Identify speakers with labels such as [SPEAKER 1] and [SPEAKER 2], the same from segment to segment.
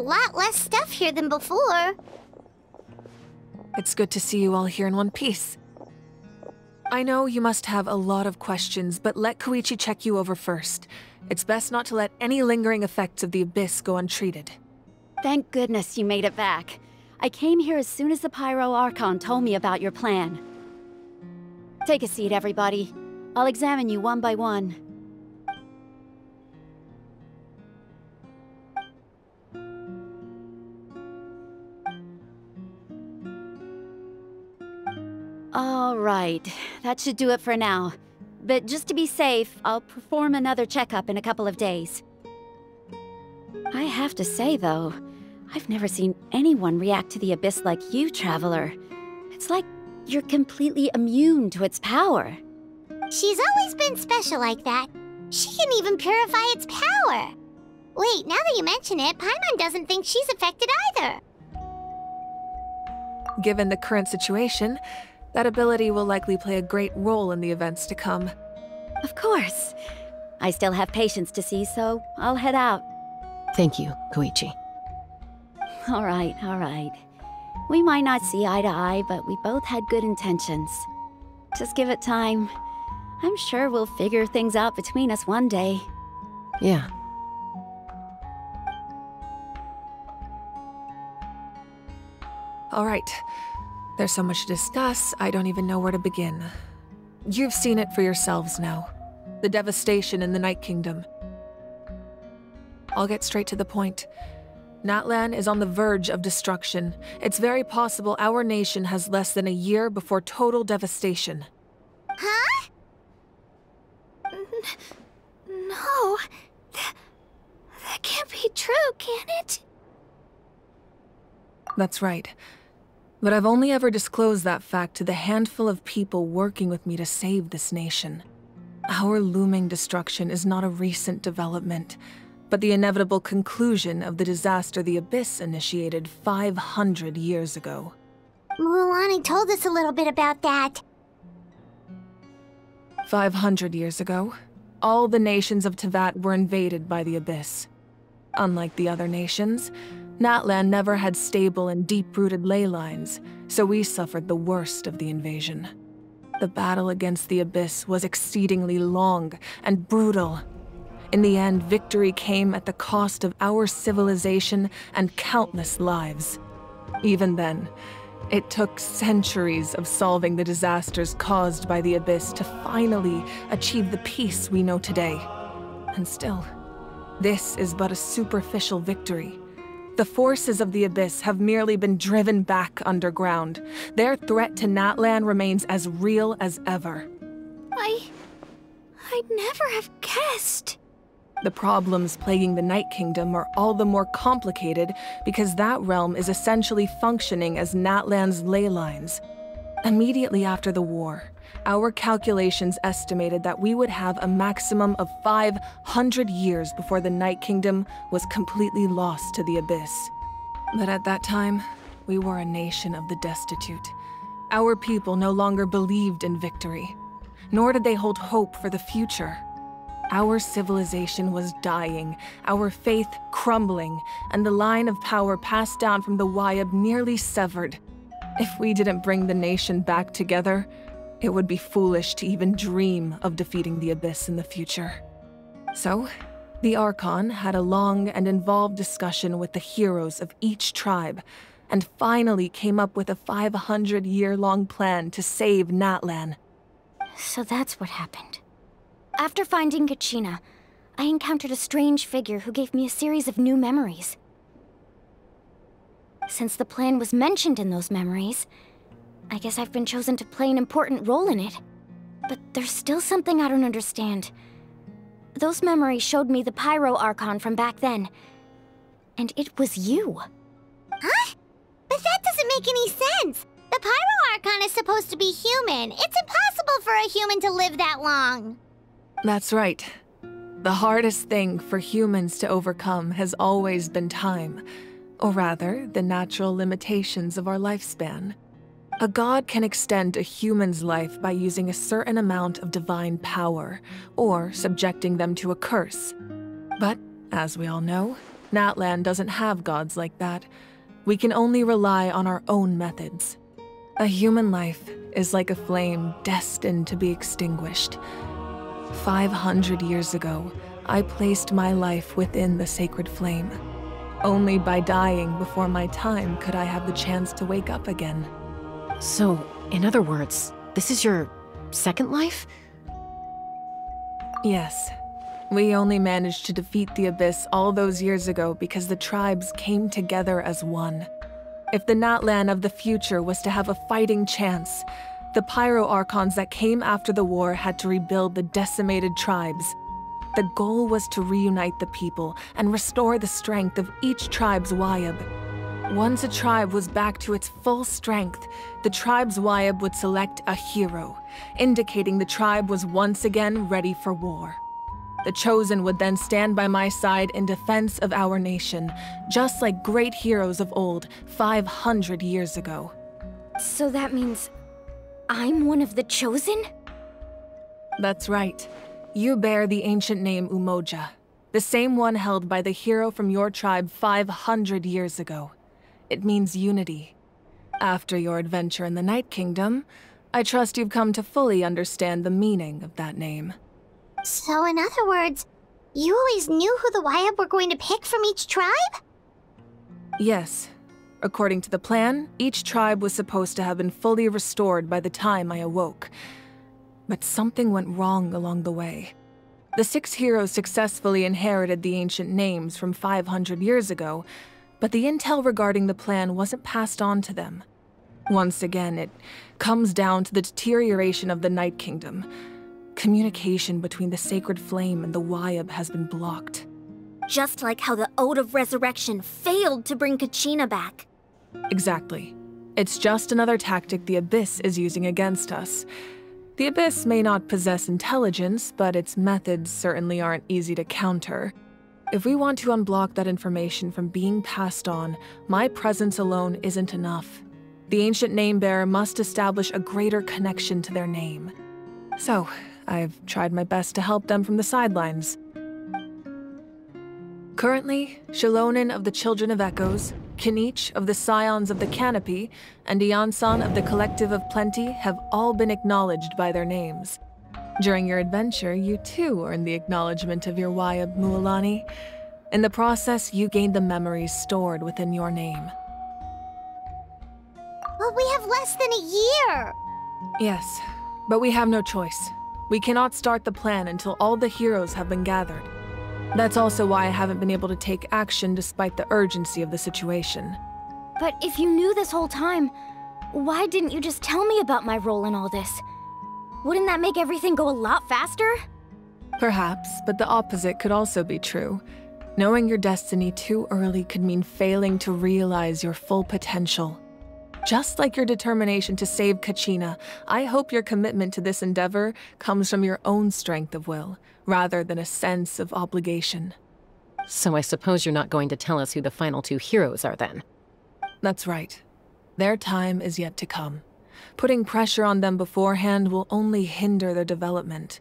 [SPEAKER 1] lot less stuff here than before.
[SPEAKER 2] It's good to see you all here in one piece. I know you must have a lot of questions, but let Koichi check you over first. It's best not to let any lingering effects of the Abyss go untreated.
[SPEAKER 3] Thank goodness you made it back. I came here as soon as the Pyro Archon told me about your plan. Take a seat, everybody. I'll examine you one by one. All right, that should do it for now. But just to be safe, I'll perform another checkup in a couple of days. I have to say, though, I've never seen anyone react to the Abyss like you, Traveler. It's like you're completely immune to its power.
[SPEAKER 1] She's always been special like that. She can even purify its power. Wait, now that you mention it, Paimon doesn't think she's affected either.
[SPEAKER 2] Given the current situation, that ability will likely play a great role in the events to come.
[SPEAKER 3] Of course. I still have patients to see, so I'll head out.
[SPEAKER 4] Thank you, Koichi.
[SPEAKER 3] All right, all right. We might not see eye to eye, but we both had good intentions. Just give it time. I'm sure we'll figure things out between us one day.
[SPEAKER 4] Yeah.
[SPEAKER 2] All right. There's so much to discuss, I don't even know where to begin. You've seen it for yourselves now. The devastation in the Night Kingdom. I'll get straight to the point. Natlan is on the verge of destruction. It's very possible our nation has less than a year before total devastation.
[SPEAKER 1] Huh? No. That can't be true, can it?
[SPEAKER 2] That's right. But I've only ever disclosed that fact to the handful of people working with me to save this nation. Our looming destruction is not a recent development, but the inevitable conclusion of the disaster the Abyss initiated 500 years ago.
[SPEAKER 1] Mualani told us a little bit about that.
[SPEAKER 2] 500 years ago, all the nations of Teyvat were invaded by the Abyss. Unlike the other nations, Natlan never had stable and deep-rooted ley lines, so we suffered the worst of the invasion. The battle against the Abyss was exceedingly long and brutal. In the end, victory came at the cost of our civilization and countless lives. Even then, it took centuries of solving the disasters caused by the Abyss to finally achieve the peace we know today. And still, this is but a superficial victory. The forces of the Abyss have merely been driven back underground. Their threat to Natlan remains as real as ever.
[SPEAKER 1] I'd never have guessed.
[SPEAKER 2] The problems plaguing the Night Kingdom are all the more complicated because that realm is essentially functioning as Natlan's ley lines. Immediately after the war, our calculations estimated that we would have a maximum of 500 years before the Night Kingdom was completely lost to the Abyss. But at that time, we were a nation of the destitute. Our people no longer believed in victory, nor did they hold hope for the future. Our civilization was dying, our faith crumbling, and the line of power passed down from the Wayab nearly severed. If we didn't bring the nation back together, it would be foolish to even dream of defeating the Abyss in the future. So, the Archon had a long and involved discussion with the heroes of each tribe, and finally came up with a 500-year-long plan to save Natlan.
[SPEAKER 1] So that's what happened. After finding Kachina, I encountered a strange figure who gave me a series of new memories. Since the plan was mentioned in those memories, I guess I've been chosen to play an important role in it. But there's still something I don't understand. Those memories showed me the Pyro Archon from back then. And it was you. Huh? But that doesn't make any sense! The Pyro Archon is supposed to be human. It's impossible for a human to live that long.
[SPEAKER 2] That's right. The hardest thing for humans to overcome has always been time. Or rather, the natural limitations of our lifespan. A god can extend a human's life by using a certain amount of divine power, or subjecting them to a curse. But, as we all know, Natlan doesn't have gods like that. We can only rely on our own methods. A human life is like a flame destined to be extinguished. 500 years ago, I placed my life within the sacred flame. Only by dying before my time could I have the chance to wake up again.
[SPEAKER 4] So, in other words, this is your second life?
[SPEAKER 2] Yes. We only managed to defeat the Abyss all those years ago because the tribes came together as one. If the Natlan of the future was to have a fighting chance, the Pyro Archons that came after the war had to rebuild the decimated tribes. The goal was to reunite the people and restore the strength of each tribe's Wayab. Once a tribe was back to its full strength, the tribe's Wayab would select a hero, indicating the tribe was once again ready for war. The Chosen would then stand by my side in defense of our nation, just like great heroes of old 500 years ago.
[SPEAKER 1] So that means I'm one of the Chosen?
[SPEAKER 2] That's right. You bear the ancient name Umoja, the same one held by the hero from your tribe 500 years ago. It means unity. After your adventure in the Night Kingdom, I trust you've come to fully understand the meaning of that name.
[SPEAKER 5] So in other words, you always knew who the Wayab were going to pick from each tribe?
[SPEAKER 2] Yes. According to the plan, each tribe was supposed to have been fully restored by the time I awoke. But something went wrong along the way. The 6 heroes successfully inherited the ancient names from 500 years ago, but the intel regarding the plan wasn't passed on to them. Once again, it comes down to the deterioration of the Night Kingdom. Communication between the Sacred Flame and the Wayab has been blocked.
[SPEAKER 5] Just like how the Ode of Resurrection failed to bring Kachina back.
[SPEAKER 2] Exactly. It's just another tactic the Abyss is using against us. The Abyss may not possess intelligence, but its methods certainly aren't easy to counter. If we want to unblock that information from being passed on, my presence alone isn't enough. The ancient name-bearer must establish a greater connection to their name. So, I've tried my best to help them from the sidelines. Currently, Shilonin of the Children of Echoes, Kinich of the Scions of the Canopy, and Iansan of the Collective of Plenty have all been acknowledged by their names. During your adventure, you too earned the acknowledgement of your Wayab, Mualani. In the process, you gained the memories stored within your name.
[SPEAKER 5] But we have less than a year!
[SPEAKER 2] Yes, but we have no choice. We cannot start the plan until all the heroes have been gathered. That's also why I haven't been able to take action despite the urgency of the situation.
[SPEAKER 1] But if you knew this whole time, why didn't you just tell me about my role in all this? Wouldn't that make everything go a lot faster?
[SPEAKER 2] Perhaps, but the opposite could also be true. Knowing your destiny too early could mean failing to realize your full potential. Just like your determination to save Kachina, I hope your commitment to this endeavor comes from your own strength of will, rather than a sense of obligation.
[SPEAKER 4] So I suppose you're not going to tell us who the final 2 heroes are then?
[SPEAKER 2] That's right. Their time is yet to come. Putting pressure on them beforehand will only hinder their development.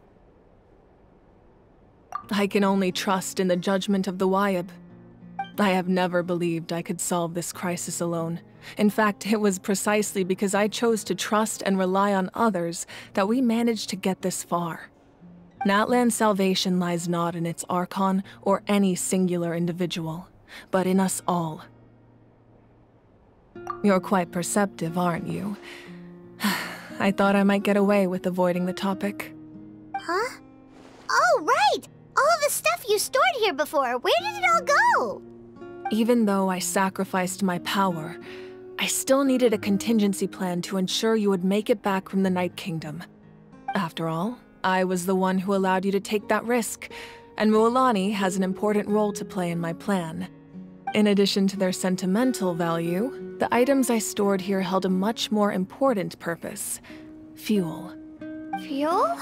[SPEAKER 2] I can only trust in the judgment of the Wayab. I have never believed I could solve this crisis alone. In fact, it was precisely because I chose to trust and rely on others that we managed to get this far. Natlan's salvation lies not in its Archon or any singular individual, but in us all. You're quite perceptive, aren't you? I thought I might get away with avoiding the topic.
[SPEAKER 5] Huh? Oh, right! All the stuff you stored here before, where did it all go?
[SPEAKER 2] Even though I sacrificed my power, I still needed a contingency plan to ensure you would make it back from the Night Kingdom. After all, I was the one who allowed you to take that risk, and Mualani has an important role to play in my plan. In addition to their sentimental value, the items I stored here held a much more important purpose: fuel.
[SPEAKER 5] Fuel?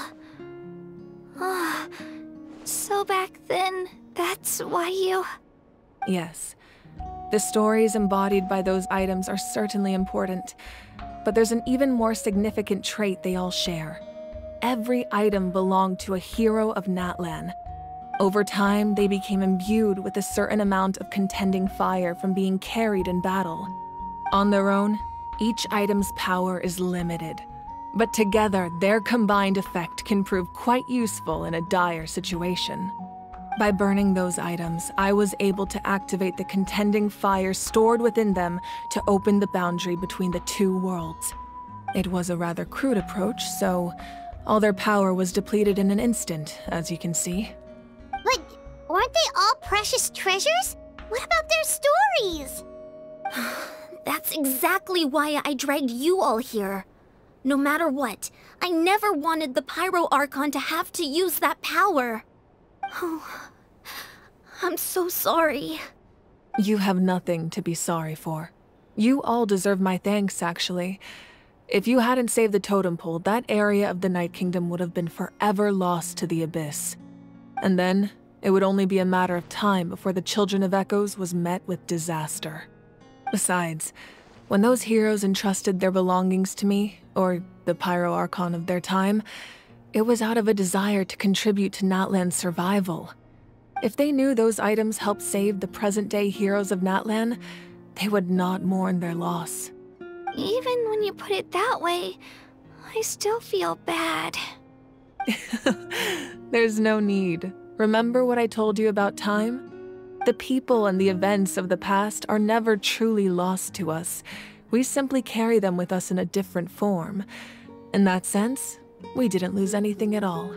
[SPEAKER 5] Ah, so back then, that's why you...
[SPEAKER 2] Yes. The stories embodied by those items are certainly important, but there's an even more significant trait they all share. Every item belonged to a hero of Natlan. Over time, they became imbued with a certain amount of contending fire from being carried in battle. On their own, each item's power is limited, but together their combined effect can prove quite useful in a dire situation. By burning those items, I was able to activate the contending fire stored within them to open the boundary between the two worlds. It was a rather crude approach, so all their power was depleted in an instant, as you can see.
[SPEAKER 5] But aren't they all precious treasures? What about their stories?
[SPEAKER 1] That's exactly why I dragged you all here. No matter what, I never wanted the Pyro Archon to have to use that power. Oh, I'm so sorry.
[SPEAKER 2] You have nothing to be sorry for. You all deserve my thanks, actually. If you hadn't saved the totem pole, that area of the Night Kingdom would have been forever lost to the abyss. And then, it would only be a matter of time before the Children of Echoes was met with disaster. Besides, when those heroes entrusted their belongings to me, or the Pyro Archon of their time, it was out of a desire to contribute to Natlan's survival. If they knew those items helped save the present-day heroes of Natlan, they would not mourn their loss.
[SPEAKER 1] Even when you put it that way, I still feel bad.
[SPEAKER 2] There's no need. Remember what I told you about time? The people and the events of the past are never truly lost to us. We simply carry them with us in a different form. In that sense, we didn't lose anything at all.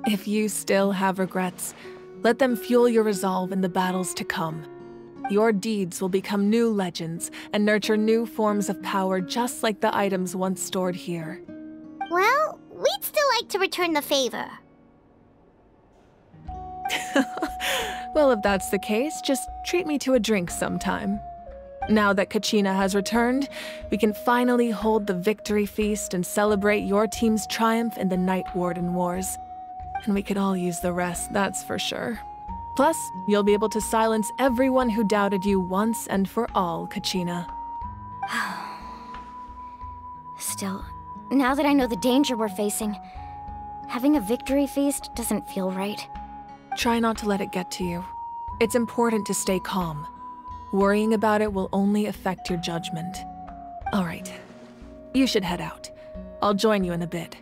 [SPEAKER 2] If you still have regrets, let them fuel your resolve in the battles to come. Your deeds will become new legends and nurture new forms of power just like the items once stored here.
[SPEAKER 5] Well, we'd still like to return the favor.
[SPEAKER 2] Well, if that's the case, just treat me to a drink sometime. Now that Kachina has returned, we can finally hold the victory feast and celebrate your team's triumph in the Night Warden Wars. And we could all use the rest, that's for sure. Plus, you'll be able to silence everyone who doubted you once and for all, Kachina.
[SPEAKER 1] Still, now that I know the danger we're facing, having a victory feast doesn't feel right.
[SPEAKER 2] Try not to let it get to you. It's important to stay calm. Worrying about it will only affect your judgment. All right, you should head out. I'll join you in a bit.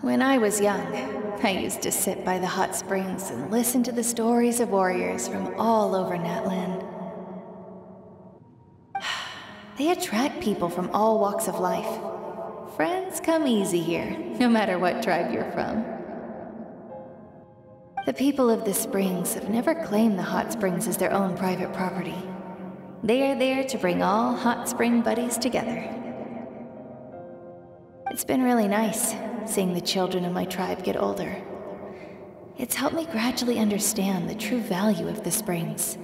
[SPEAKER 6] When I was young, I used to sit by the hot springs and listen to the stories of warriors from all over Natlan. They attract people from all walks of life. Friends come easy here, no matter what tribe you're from. The people of the springs have never claimed the hot springs as their own private property. They are there to bring all hot spring buddies together. It's been really nice, seeing the children of my tribe get older. It's helped me gradually understand the true value of the springs.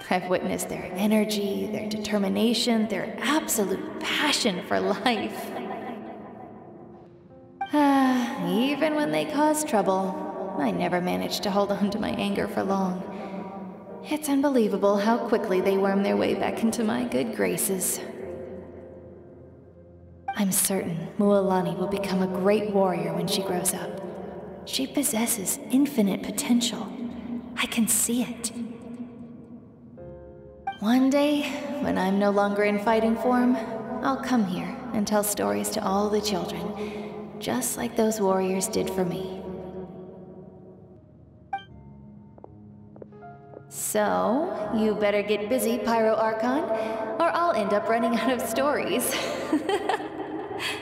[SPEAKER 6] I've witnessed their energy, their determination, their absolute passion for life. Even when they cause trouble, I never managed to hold on to my anger for long. It's unbelievable how quickly they worm their way back into my good graces. I'm certain Mualani will become a great warrior when she grows up. She possesses infinite potential. I can see it. One day, when I'm no longer in fighting form, I'll come here and tell stories to all the children, just like those warriors did for me. So, you better get busy, Pyro Archon, or I'll end up running out of stories.
[SPEAKER 5] Well, I guess we're done. Thanks for stopping by. It was really nice. I'll see you around. Bye.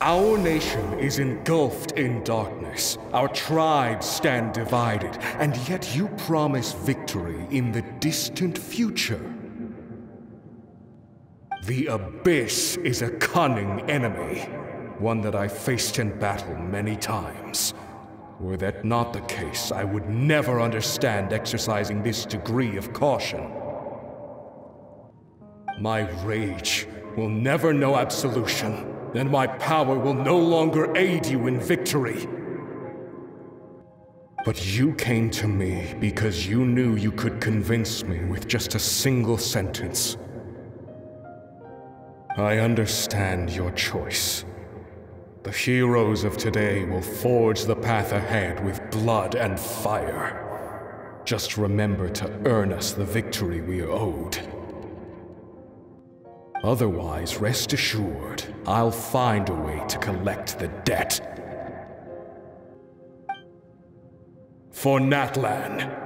[SPEAKER 7] Our nation is engulfed in darkness. Our tribes stand divided, and yet you promise victory in the distant future. The Abyss is a cunning enemy, one that I faced in battle many times. Were that not the case, I would never understand exercising this degree of caution. My rage will never know absolution, and my power will no longer aid you in victory. But you came to me because you knew you could convince me with just a single sentence. I understand your choice. The heroes of today will forge the path ahead with blood and fire. Just remember to earn us the victory we are owed. Otherwise, rest assured, I'll find a way to collect the debt. For Natlan.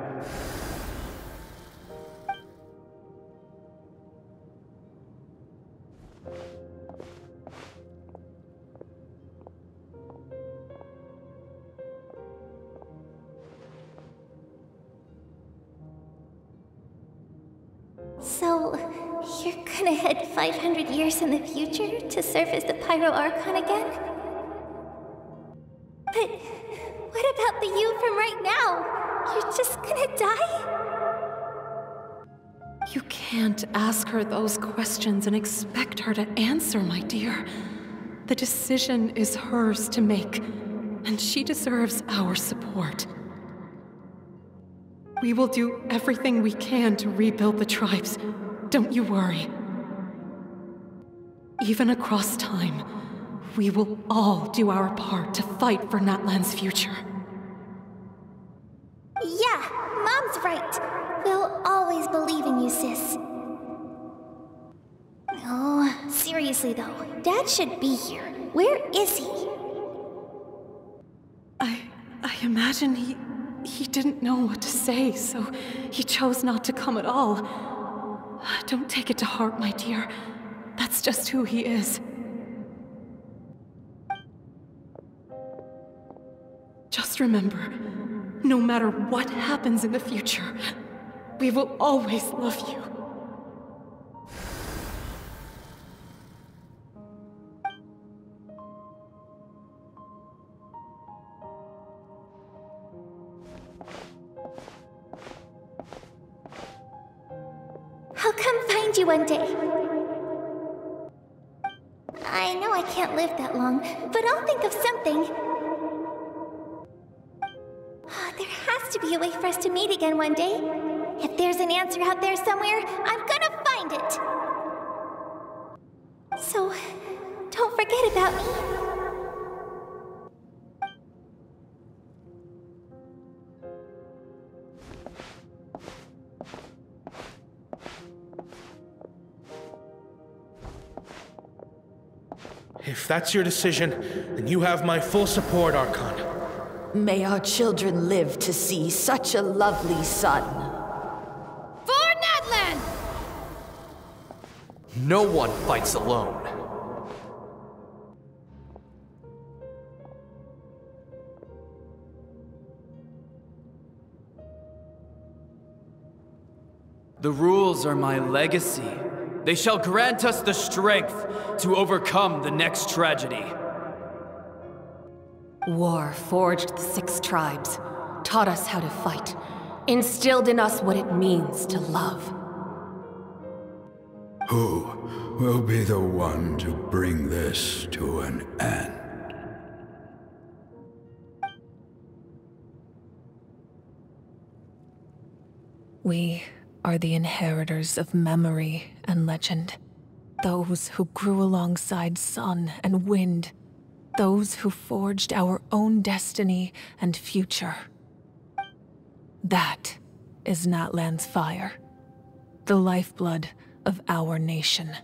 [SPEAKER 5] So, you're gonna head 500 years in the future to serve as the Pyro Archon again? But what about the you from right now? You're just gonna die?
[SPEAKER 4] You can't ask her those questions and expect her to answer, my dear. The decision is hers to make, and she deserves our support. We will do everything we can to rebuild the tribes. Don't you worry. Even across time, we will all do our part to fight for Natlan's future.
[SPEAKER 5] Yeah, Mom's right. We'll always believe in you, sis. Oh, seriously though, Dad should be here. Where is he?
[SPEAKER 4] I imagine he didn't know what to say, so he chose not to come at all. Don't take it to heart, my dear. That's just who he is. Just remember, no matter what happens in the future, we will always love you.
[SPEAKER 5] I'll come find you one day. I know I can't live that long, but I'll think of something. There has to be a way for us to meet again one day. If there's an answer out there somewhere, I'm gonna find it. So, don't forget about me.
[SPEAKER 7] If that's your decision, then you have my full support, Archon.
[SPEAKER 8] May our children live to see such a lovely son.
[SPEAKER 3] For Natlan!
[SPEAKER 9] No one fights alone. The rules are my legacy. They shall grant us the strength to overcome the next tragedy.
[SPEAKER 4] War forged the 6 tribes, taught us how to fight, instilled in us what it means to love.
[SPEAKER 10] Who will be the one to bring this to an end?
[SPEAKER 2] We are the inheritors of memory and legend. Those who grew alongside sun and wind. Those who forged our own destiny and future. That is Natlan's fire. The lifeblood of our nation.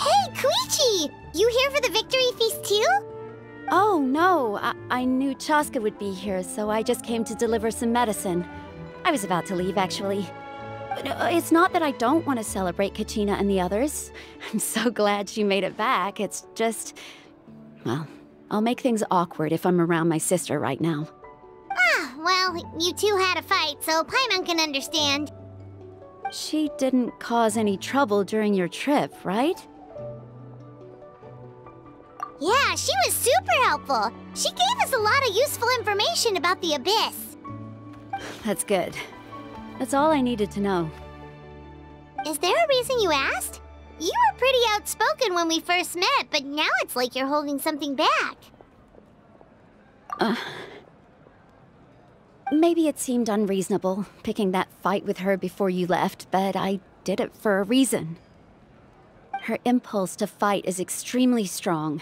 [SPEAKER 5] Hey, Koichi! You here for the victory feast too?
[SPEAKER 3] Oh, no. I knew Chaska would be here, so I just came to deliver some medicine. I was about to leave, actually. But it's not that I don't want to celebrate Kachina and the others. I'm so glad she made it back. It's just... well, I'll make things awkward if I'm around my sister right now.
[SPEAKER 5] Ah, well, you two had a fight, so Paimon can understand.
[SPEAKER 3] She didn't cause any trouble during your trip, right?
[SPEAKER 5] Yeah, she was super helpful. She gave us a lot of useful information about the Abyss.
[SPEAKER 3] That's good. That's all I needed to know.
[SPEAKER 5] Is there a reason you asked? You were pretty outspoken when we first met, but now it's like you're holding something back.
[SPEAKER 3] Maybe it seemed unreasonable, picking that fight with her before you left, but I did it for a reason. Her impulse to fight is extremely strong.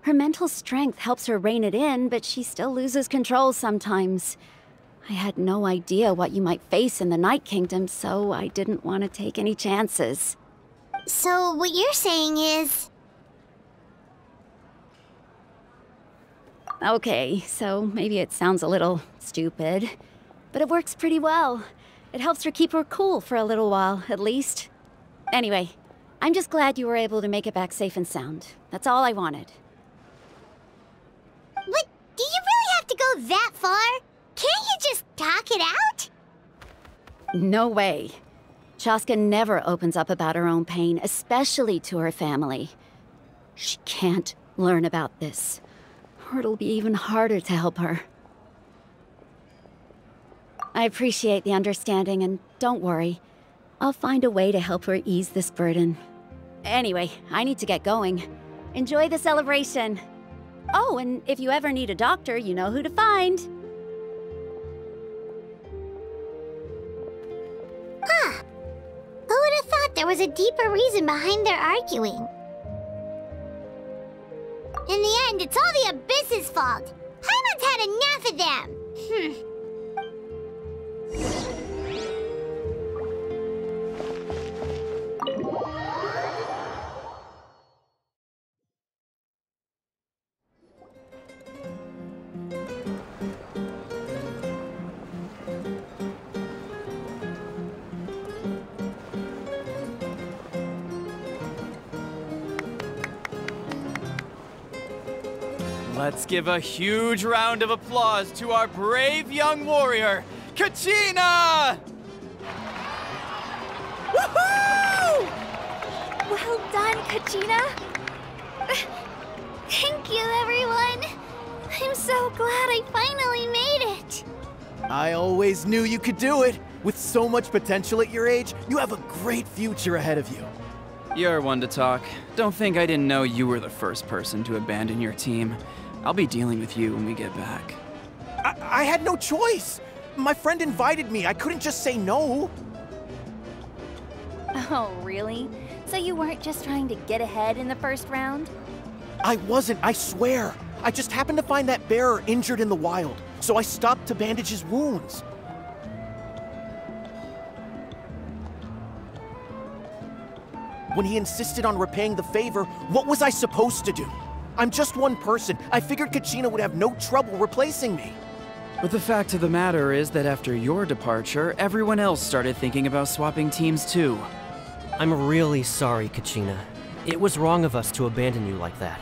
[SPEAKER 3] Her mental strength helps her rein it in, but she still loses control sometimes. I had no idea what you might face in the Night Kingdom, so I didn't want to take any chances.
[SPEAKER 5] So what you're saying is...
[SPEAKER 3] Okay, so maybe it sounds a little stupid, but it works pretty well. It helps her keep her cool for a little while, at least. Anyway, I'm just glad you were able to make it back safe and sound. That's all I wanted.
[SPEAKER 5] But do you really have to go that far? Can't you just talk it out?
[SPEAKER 3] No way. Chaska never opens up about her own pain, especially to her family. She can't learn about this, or it'll be even harder to help her. I appreciate the understanding, and don't worry. I'll find a way to help her ease this burden. Anyway, I need to get going. Enjoy the celebration. Oh, and if you ever need a doctor, you know who to find.
[SPEAKER 5] Huh. Who would have thought there was a deeper reason behind their arguing? In the end, it's all the Abyss's fault. Paimon's had enough of them.
[SPEAKER 9] Let's give a huge round of applause to our brave young warrior, Kachina! Woohoo!
[SPEAKER 5] Well done, Kachina. Thank you, everyone. I'm so glad I finally made it.
[SPEAKER 11] I always knew you could do it. With so much potential at your age, you have a great future ahead of you.
[SPEAKER 9] You're one to talk. Don't think I didn't know you were the first person to abandon your team. I'll be dealing with you when we get back.
[SPEAKER 11] I had no choice. My friend invited me. I couldn't just say no.
[SPEAKER 12] Oh, really? So you weren't just trying to get ahead in the first round?
[SPEAKER 11] I wasn't, I swear. I just happened to find that bearer injured in the wild, so I stopped to bandage his wounds. When he insisted on repaying the favor, what was I supposed to do? I'm just one person. I figured Kachina would have no trouble replacing me.
[SPEAKER 9] But the fact of the matter is that after your departure, everyone else started thinking about swapping teams too.
[SPEAKER 13] I'm really sorry, Kachina. It was wrong of us to abandon you like that.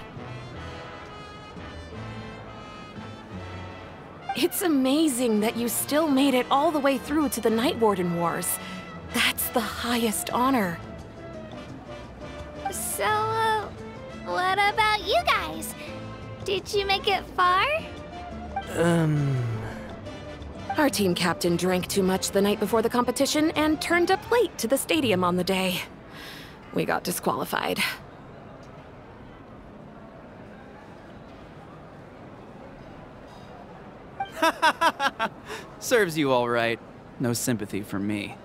[SPEAKER 2] It's amazing that you still made it all the way through to the Night Warden Wars. That's the highest honor.
[SPEAKER 5] So, what about you guys? Did you make it far?
[SPEAKER 2] Our team captain drank too much the night before the competition and turned up late to the stadium on the day. We got disqualified.
[SPEAKER 9] Serves you all right. No sympathy from me.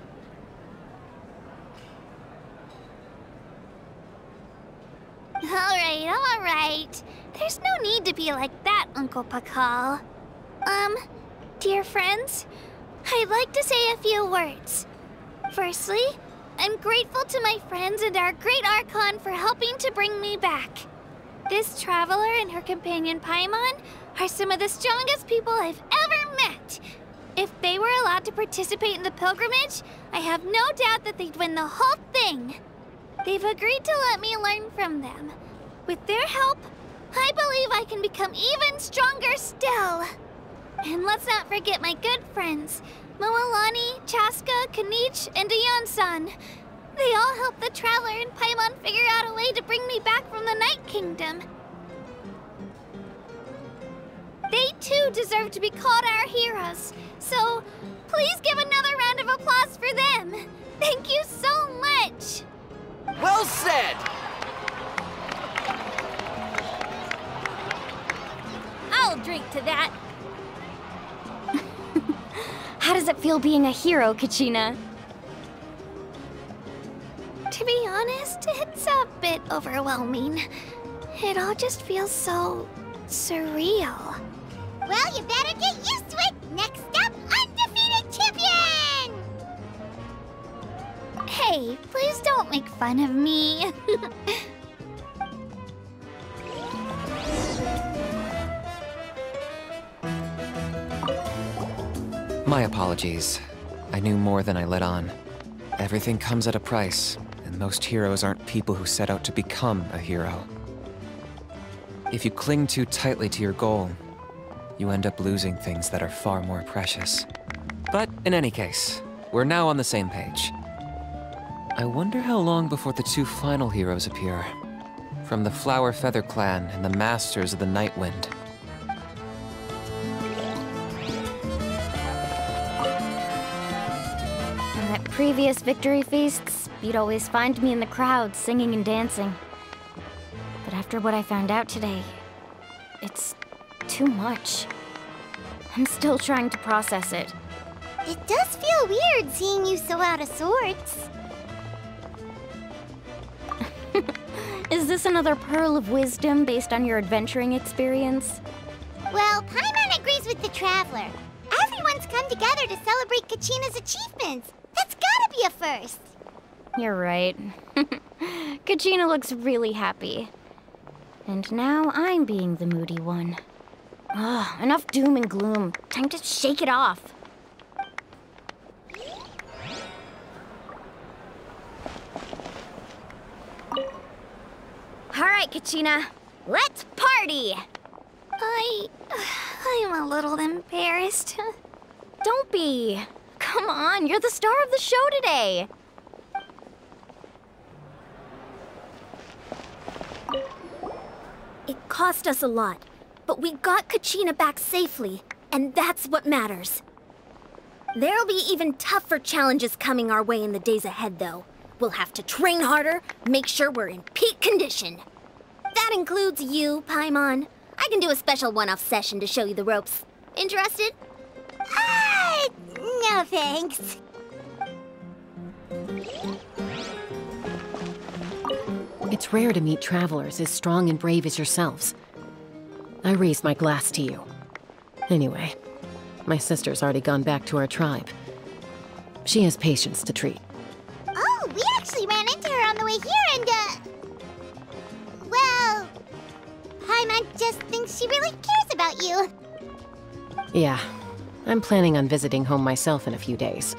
[SPEAKER 5] All right. There's no need to be like that, Uncle Pakal. Dear friends, I'd like to say a few words. Firstly,
[SPEAKER 14] I'm grateful to my friends and our great Archon for helping to bring me back. This traveler and her companion Paimon are some of the strongest people I've ever met. If they were allowed to participate in the pilgrimage, I have no doubt that they'd win the whole thing. They've agreed to let me learn from them. With their help, I believe I can become even stronger still. And let's not forget my good friends, Moalani, Chaska, Kanich, and Aeon-san. They all helped the Traveler and Paimon figure out a way to bring me back from the Night Kingdom. They too deserve to be called our heroes, so please give another round of applause for them. Thank you so much!
[SPEAKER 11] Well said!
[SPEAKER 14] I'll drink to that.
[SPEAKER 1] How does it feel being a hero, Kachina?
[SPEAKER 14] To be honest, it's a bit overwhelming. It all just feels so surreal.
[SPEAKER 5] Well, you better get used to it! Next up, undefeated champion!
[SPEAKER 14] Hey, please don't make fun of me.
[SPEAKER 15] My apologies. I knew more than I let on. Everything comes at a price, and most heroes aren't people who set out to become a hero. If you cling too tightly to your goal, you end up losing things that are far more precious. But in any case, we're now on the same page. I wonder how long before the two final heroes appear. From the Flower Feather Clan and the Masters of the Night Wind.
[SPEAKER 1] At previous victory feasts, you'd always find me in the crowd singing and dancing. But after what I found out today, it's too much. I'm still trying to process it.
[SPEAKER 5] It does feel weird seeing you so out of sorts.
[SPEAKER 1] Is this another pearl of wisdom based on your adventuring experience?
[SPEAKER 5] Well, Paimon agrees with the Traveler. Everyone's come together to celebrate Kachina's achievements. That's gotta be a first.
[SPEAKER 1] You're right. Kachina looks really happy. And now I'm being the moody one. Ugh, enough doom and gloom. Time to shake it off. All right, Kachina, let's party!
[SPEAKER 14] I'm a little embarrassed.
[SPEAKER 1] Don't be. Come on, you're the star of the show today.
[SPEAKER 16] It cost us a lot, but we got Kachina back safely, and that's what matters. There'll be even tougher challenges coming our way in the days ahead, though. We'll have to train harder, make sure we're in peak condition. That includes you, Paimon. I can do a special one-off session to show you the ropes. Interested?
[SPEAKER 5] No thanks.
[SPEAKER 17] It's rare to meet travelers as strong and brave as yourselves. I raise my glass to you. Anyway, my sister's already gone back to our tribe. She has patients to treat.
[SPEAKER 5] Oh, we actually ran into her on the way here and, well, Paimon just thinks she really cares about you.
[SPEAKER 17] Yeah, I'm planning on visiting home myself in a few days.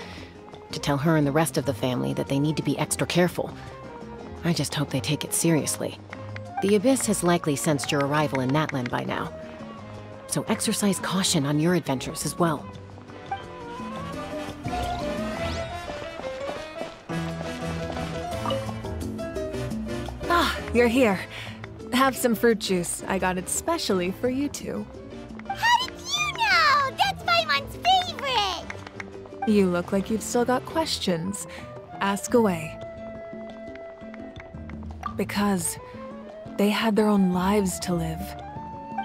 [SPEAKER 17] To tell her and the rest of the family that they need to be extra careful. I just hope they take it seriously. The Abyss has likely sensed your arrival in Natlan by now. So exercise caution on your adventures as well.
[SPEAKER 2] Ah, you're here. Have some fruit juice. I got it specially for you two.
[SPEAKER 5] How did you know? That's Paimon's favorite!
[SPEAKER 2] You look like you've still got questions. Ask away. Because they had their own lives to live.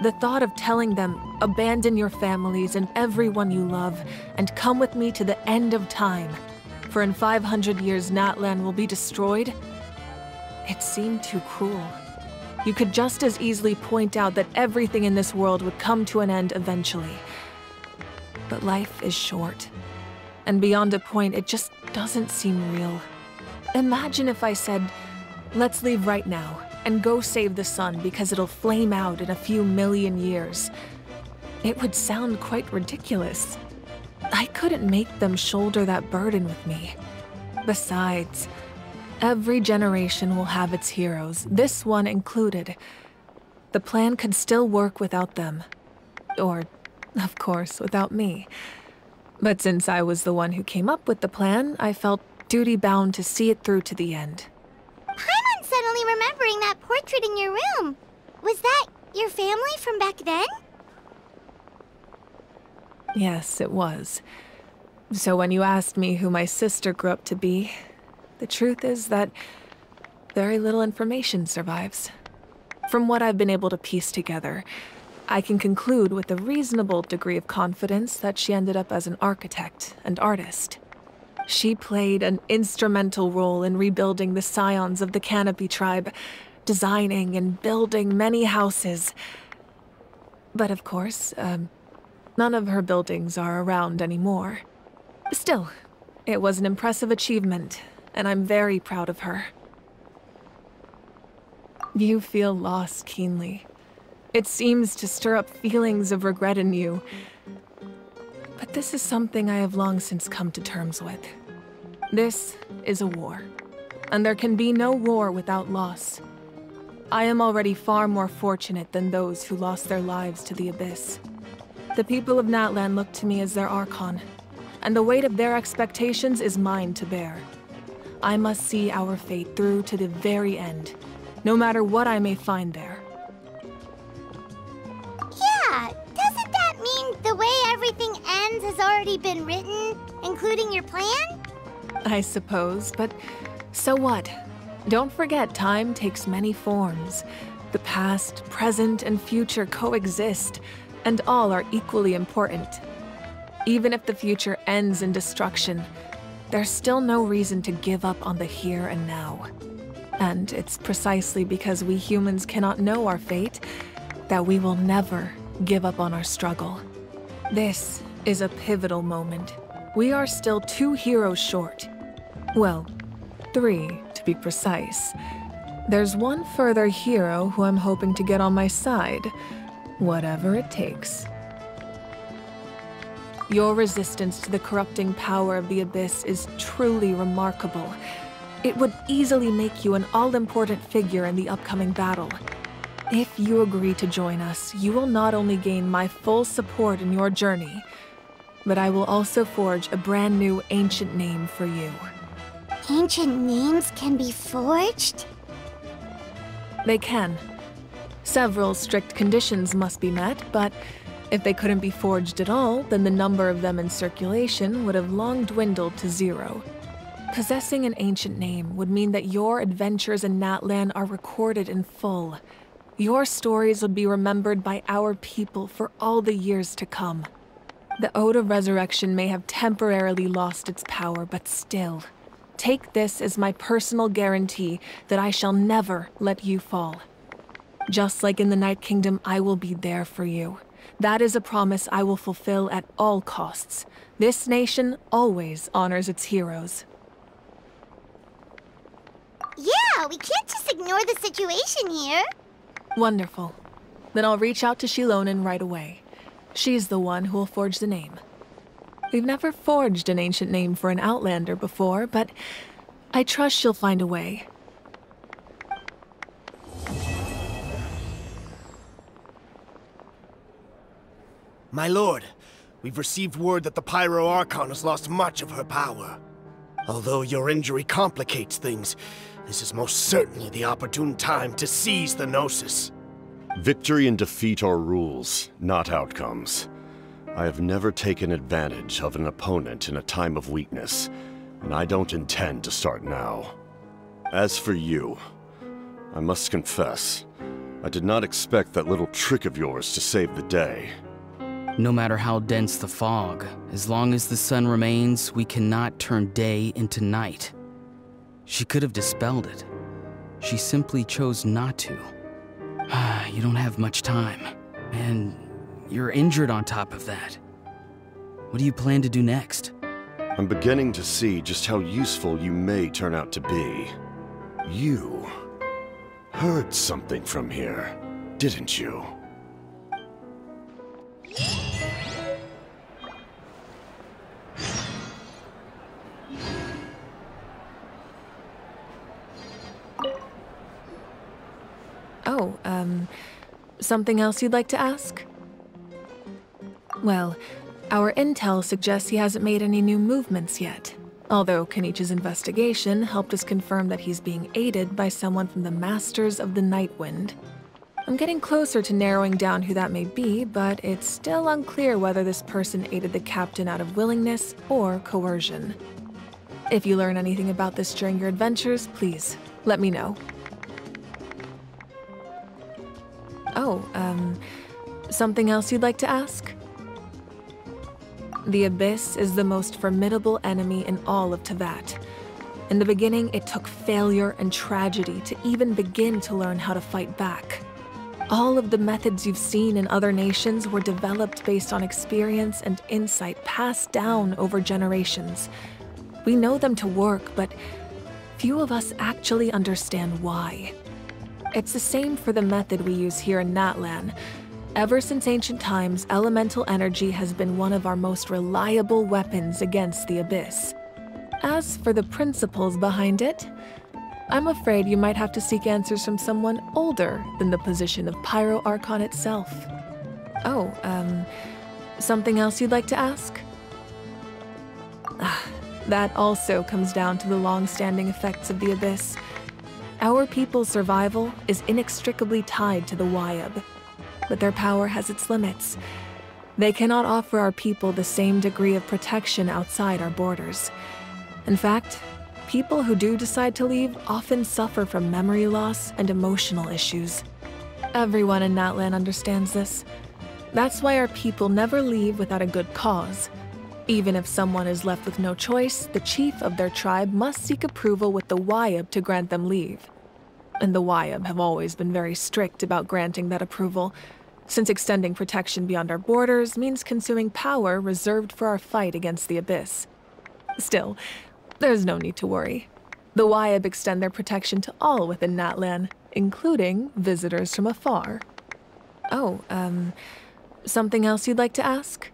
[SPEAKER 2] The thought of telling them, abandon your families and everyone you love, and come with me to the end of time, for in 500 years Natlan will be destroyed, it seemed too cruel. You could just as easily point out that everything in this world would come to an end eventually. But life is short, and beyond a point, it just doesn't seem real. Imagine if I said, let's leave right now and go save the sun because it'll flame out in a few million years. It would sound quite ridiculous. I couldn't make them shoulder that burden with me. Besides, every generation will have its heroes, this one included. The plan could still work without them. Or, of course, without me. But since I was the one who came up with the plan, I felt duty-bound to see it through to the end.
[SPEAKER 5] Paimon's suddenly remembering that portrait in your room. Was that your family from back then?
[SPEAKER 2] Yes, it was. So when you asked me who my sister grew up to be, the truth is that very little information survives. From what I've been able to piece together, I can conclude with a reasonable degree of confidence that she ended up as an architect and artist. She played an instrumental role in rebuilding the scions of the Canopy tribe, designing and building many houses. But of course, none of her buildings are around anymore. Still, it was an impressive achievement, and I'm very proud of her. You feel loss keenly. It seems to stir up feelings of regret in you. But this is something I have long since come to terms with. This is a war, and there can be no war without loss. I am already far more fortunate than those who lost their lives to the Abyss. The people of Natlan look to me as their Archon, and the weight of their expectations is mine to bear. I must see our fate through to the very end, no matter what I may find there.
[SPEAKER 5] Yeah, doesn't that mean the way everything ends has already been written, including your plan?
[SPEAKER 2] I suppose, but so what? Don't forget, time takes many forms. The past, present, and future coexist, and all are equally important. Even if the future ends in destruction, there's still no reason to give up on the here and now. And it's precisely because we humans cannot know our fate that we will never give up on our struggle. This is a pivotal moment. We are still 2 heroes short. Well, 3 to be precise. There's one further hero who I'm hoping to get on my side, whatever it takes. Your resistance to the corrupting power of the Abyss is truly remarkable. It would easily make you an all-important figure in the upcoming battle. If you agree to join us, you will not only gain my full support in your journey, but I will also forge a brand new ancient name for you.
[SPEAKER 5] Ancient names can be forged?
[SPEAKER 2] They can. Several strict conditions must be met, but if they couldn't be forged at all, then the number of them in circulation would have long dwindled to 0. Possessing an ancient name would mean that your adventures in Natlan are recorded in full. Your stories would be remembered by our people for all the years to come. The Ode of Resurrection may have temporarily lost its power, but still, take this as my personal guarantee that I shall never let you fall. Just like in the Night Kingdom, I will be there for you. That is a promise I will fulfill at all costs. This nation always honors its heroes.
[SPEAKER 5] Yeah, we can't just ignore the situation here.
[SPEAKER 2] Wonderful. Then I'll reach out to Shilonen right away. She's the one who will forge the name. We've never forged an ancient name for an Outlander before, but I trust she'll find a way.
[SPEAKER 11] My lord, we've received word that the Pyro Archon has lost much of her power. Although your injury complicates things, this is most certainly the opportune time to seize the Gnosis.
[SPEAKER 18] Victory and defeat are rules, not outcomes. I have never taken advantage of an opponent in a time of weakness, and I don't intend to start now. As for you, I must confess, I did not expect that little trick of yours to save the day.
[SPEAKER 9] No matter how dense the fog, as long as the sun remains, we cannot turn day into night. She could have dispelled it. She simply chose not to. You don't have much time, and you're injured on top of that. What do you plan to do next?
[SPEAKER 18] I'm beginning to see just how useful you may turn out to be. You heard something from here, didn't you?
[SPEAKER 2] Oh, something else you'd like to ask? Well, our intel suggests he hasn't made any new movements yet, although Kenichi's investigation helped us confirm that he's being aided by someone from the Masters of the Nightwind. I'm getting closer to narrowing down who that may be, but it's still unclear whether this person aided the captain out of willingness or coercion. If you learn anything about this during your adventures, please let me know. Oh, something else you'd like to ask? The Abyss is the most formidable enemy in all of Teyvat. In the beginning, it took failure and tragedy to even begin to learn how to fight back. All of the methods you've seen in other nations were developed based on experience and insight passed down over generations. We know them to work, but few of us actually understand why. It's the same for the method we use here in Natlan. Ever since ancient times, elemental energy has been one of our most reliable weapons against the Abyss. As for the principles behind it, I'm afraid you might have to seek answers from someone older than the position of Pyro Archon itself. Oh, something else you'd like to ask? That also comes down to the long-standing effects of the Abyss. Our people's survival is inextricably tied to the Wyab, but their power has its limits. They cannot offer our people the same degree of protection outside our borders. In fact, people who do decide to leave often suffer from memory loss and emotional issues. Everyone in Natlan understands this. That's why our people never leave without a good cause. Even if someone is left with no choice, the chief of their tribe must seek approval with the Wyab to grant them leave. And the Wyab have always been very strict about granting that approval, since extending protection beyond our borders means consuming power reserved for our fight against the Abyss. Still, there's no need to worry. The Wyab extend their protection to all within Natlan, including visitors from afar. Oh, something else you'd like to ask?